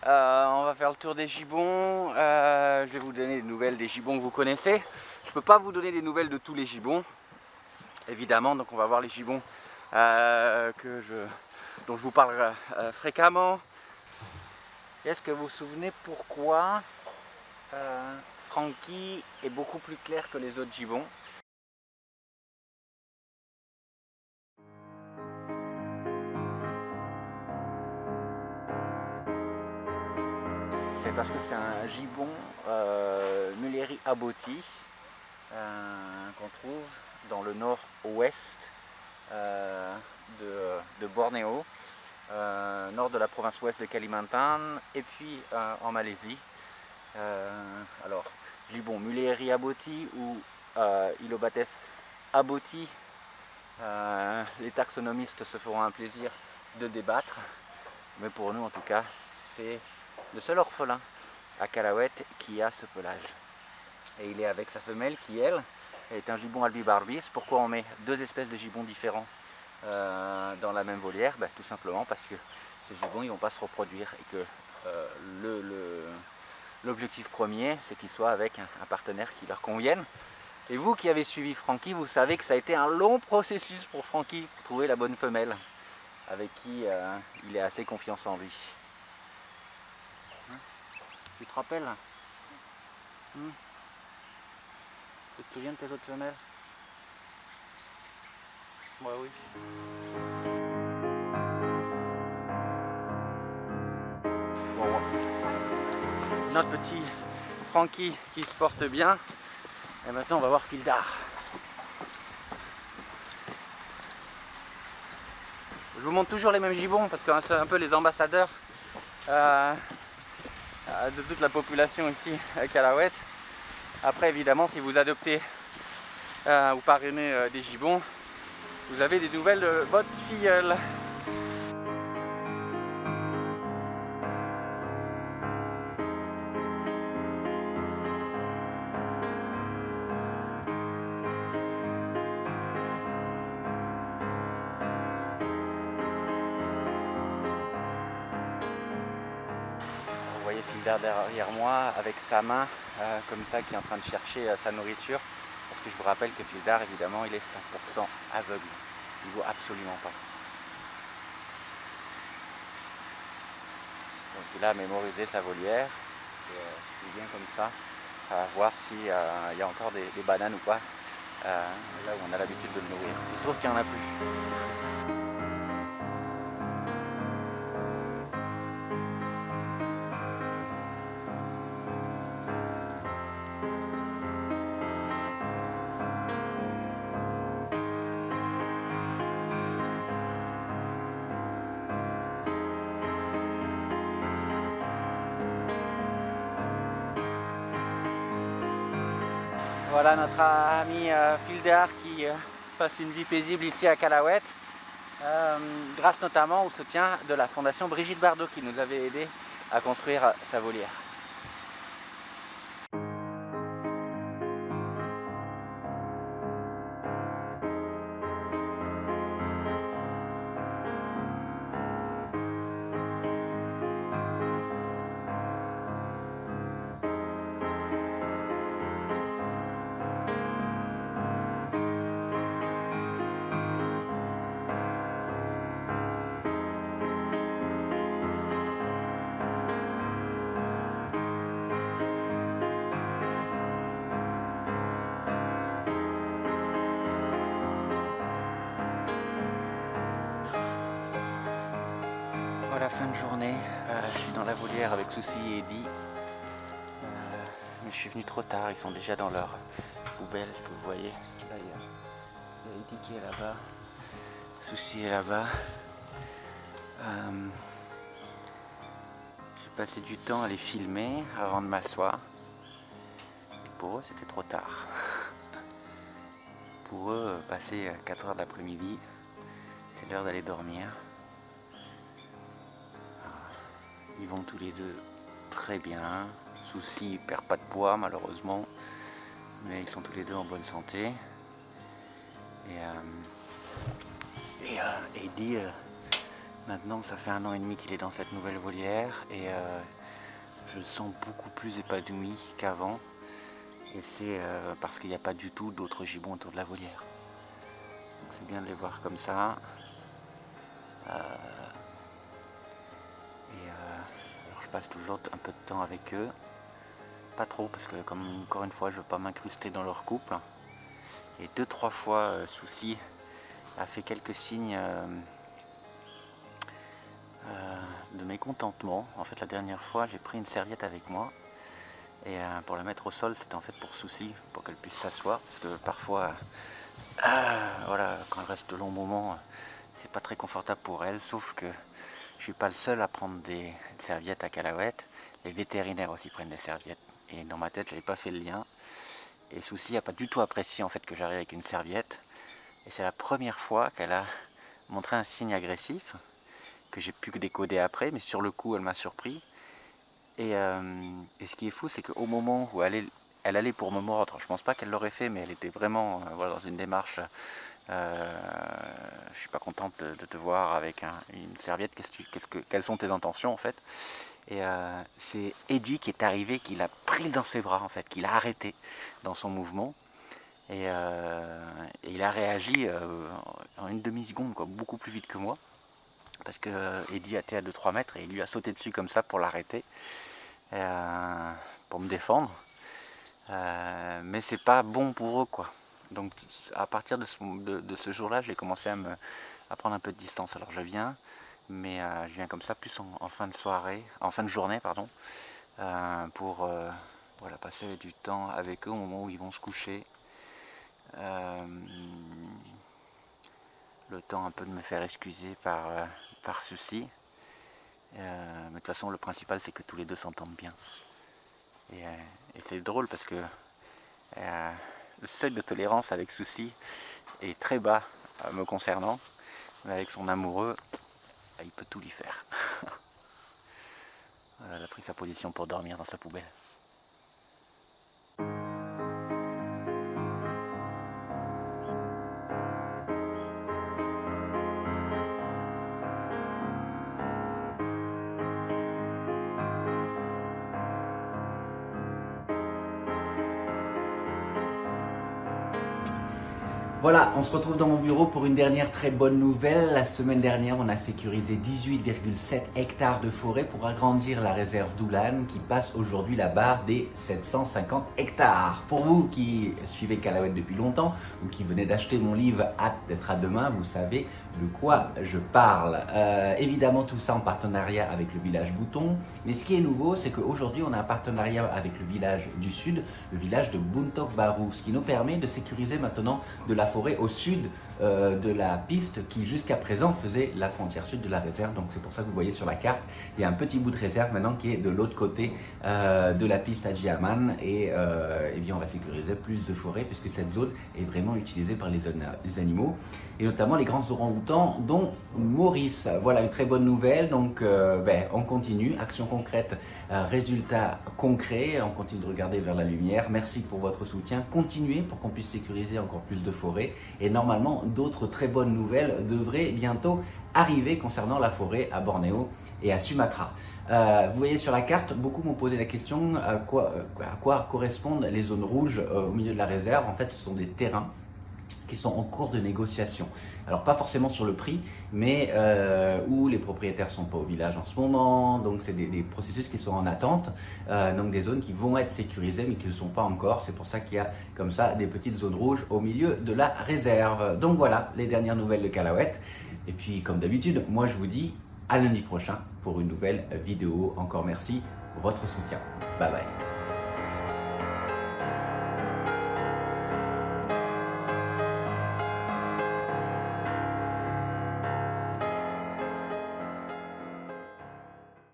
On va faire le tour des gibbons. Je vais vous donner des nouvelles des gibbons que vous connaissez. Je ne peux pas vous donner des nouvelles de tous les gibbons, évidemment. Donc on va voir les gibbons dont je vous parle fréquemment. Est-ce que vous vous souvenez pourquoi Frankie est beaucoup plus clair que les autres gibbons? C'est parce que c'est un gibbon Muleri aboti qu'on trouve dans le nord-ouest de Bornéo, nord de la province ouest de Kalimantan et puis en Malaisie. Alors, gibbon Muleri aboti ou Ilobates aboti, les taxonomistes se feront un plaisir de débattre, mais pour nous en tout cas, c'est le seul orphelin à Calahuète qui a ce pelage. Et il est avec sa femelle qui, elle, est un gibbon albibarbis. Pourquoi on met deux espèces de gibbons différents dans la même volière? Tout simplement parce que ces gibbons ils vont pas se reproduire et que l'objectif premier c'est qu'ils soient avec un partenaire qui leur convienne. Et vous qui avez suivi Frankie, vous savez que ça a été un long processus pour Frankie pour trouver la bonne femelle avec qui il est assez confiance en lui. Tu te rappelles? Tu te souviens de tes autres femelles? Ouais, oui. Bon, notre petit Frankie qui se porte bien. Et maintenant on va voir Fildar. Je vous montre toujours les mêmes gibbons parce que c'est un peu les ambassadeurs de toute la population ici à Calahuète. Après évidemment si vous adoptez ou parrainez des gibbons, vous avez des nouvelles de votre filleule. Vous voyez Fildar derrière moi avec sa main comme ça qui est en train de chercher sa nourriture. Parce que je vous rappelle que Fildar évidemment il est 100% aveugle. Il ne voit absolument pas. Donc il a mémorisé sa volière. Et il vient comme ça voir s'il y a encore des bananes ou pas. Là où on a l'habitude de le nourrir. Il se trouve qu'il n'y en a plus. Voilà notre ami Fildar qui passe une vie paisible ici à Calahuète, grâce notamment au soutien de la fondation Brigitte Bardot qui nous avait aidé à construire sa volière. Voilà, fin de journée, je suis dans la volière avec Souci et Eddie, mais je suis venu trop tard, ils sont déjà dans leur poubelle, ce que vous voyez. Là il y a Eddie qui est là-bas, Souci est là-bas. J'ai passé du temps à les filmer avant de m'asseoir, et pour eux c'était trop tard. Pour eux, passer 4 heures de l'après-midi, c'est l'heure d'aller dormir. Ils vont tous les deux très bien. Souci, il perd pas de poids malheureusement, mais ils sont tous les deux en bonne santé. Et Eddie Maintenant, ça fait 1 an et demi qu'il est dans cette nouvelle volière et je le sens beaucoup plus épanoui qu'avant. Et c'est parce qu'il n'y a pas du tout d'autres gibbons autour de la volière. Donc c'est bien de les voir comme ça. Alors je passe toujours un peu de temps avec eux. Pas trop parce que comme encore une fois je ne veux pas m'incruster dans leur couple. Et 2-3 fois Souci a fait quelques signes de mécontentement. En fait la dernière fois j'ai pris une serviette avec moi et pour la mettre au sol c'était en fait pour Souci, pour qu'elle puisse s'asseoir parce que parfois voilà, quand elle reste de longs moments c'est pas très confortable pour elle, sauf que je suis pas le seul à prendre des serviettes à cacahuètes, les vétérinaires aussi prennent des serviettes et dans ma tête j'avais pas fait le lien et Souci n'a pas du tout apprécié en fait que j'arrive avec une serviette et c'est la première fois qu'elle a montré un signe agressif que j'ai pu décoder après, mais sur le coup elle m'a surpris et ce qui est fou c'est qu'au moment où elle allait pour me mordre, je pense pas qu'elle l'aurait fait mais elle était vraiment voilà, dans une démarche je suis pas contente de te voir avec une serviette, quelles sont tes intentions en fait. Et c'est Eddie qui est arrivé, qui l'a pris dans ses bras en fait, qui l'a arrêté dans son mouvement et il a réagi en une demi-seconde, quoi, beaucoup plus vite que moi parce que Eddie était à 2-3 mètres et il lui a sauté dessus comme ça pour l'arrêter pour me défendre mais c'est pas bon pour eux quoi. Donc à partir de ce jour-là, j'ai commencé à prendre un peu de distance. Alors je viens, mais je viens comme ça plus en fin de soirée, en fin de journée, pardon, pour voilà, passer du temps avec eux au moment où ils vont se coucher. Le temps un peu de me faire excuser par Souci. Mais de toute façon, le principal, c'est que tous les deux s'entendent bien. Et c'est drôle parce que le seuil de tolérance avec Souci est très bas me concernant, mais avec son amoureux, il peut tout lui faire. Voilà, elle a pris sa position pour dormir dans sa poubelle. Voilà, on se retrouve dans mon bureau pour une dernière très bonne nouvelle. La semaine dernière, on a sécurisé 18,7 hectares de forêt pour agrandir la réserve d'Oulan qui passe aujourd'hui la barre des 750 hectares. Pour vous qui suivez Calahuète depuis longtemps ou qui venez d'acheter mon livre Hâte d'être à demain, vous savez de quoi je parle. Évidemment tout ça en partenariat avec le village Bouton, mais ce qui est nouveau c'est qu'aujourd'hui on a un partenariat avec le village du sud, le village de Buntok Baru, ce qui nous permet de sécuriser maintenant de la forêt au sud de la piste qui jusqu'à présent faisait la frontière sud de la réserve. Donc c'est pour ça que vous voyez sur la carte, il y a un petit bout de réserve maintenant qui est de l'autre côté de la piste à Djiaman et bien on va sécuriser plus de forêt puisque cette zone est vraiment utilisée par les animaux et notamment les grands orang-outans dont Maurice. Voilà une très bonne nouvelle, donc on continue, action concrète, résultats concrets, on continue de regarder vers la lumière. Merci pour votre soutien, continuez pour qu'on puisse sécuriser encore plus de forêts et normalement d'autres très bonnes nouvelles devraient bientôt arriver concernant la forêt à Bornéo et à Sumatra. Vous voyez sur la carte, beaucoup m'ont posé la question à quoi correspondent les zones rouges au milieu de la réserve. En fait ce sont des terrains qui sont en cours de négociation. Alors pas forcément sur le prix, mais où les propriétaires ne sont pas au village en ce moment, donc c'est des processus qui sont en attente, donc des zones qui vont être sécurisées mais qui ne le sont pas encore. C'est pour ça qu'il y a comme ça des petites zones rouges au milieu de la réserve. Donc voilà les dernières nouvelles de Calahuète. Et puis comme d'habitude, moi je vous dis à lundi prochain pour une nouvelle vidéo. Encore merci pour votre soutien. Bye bye.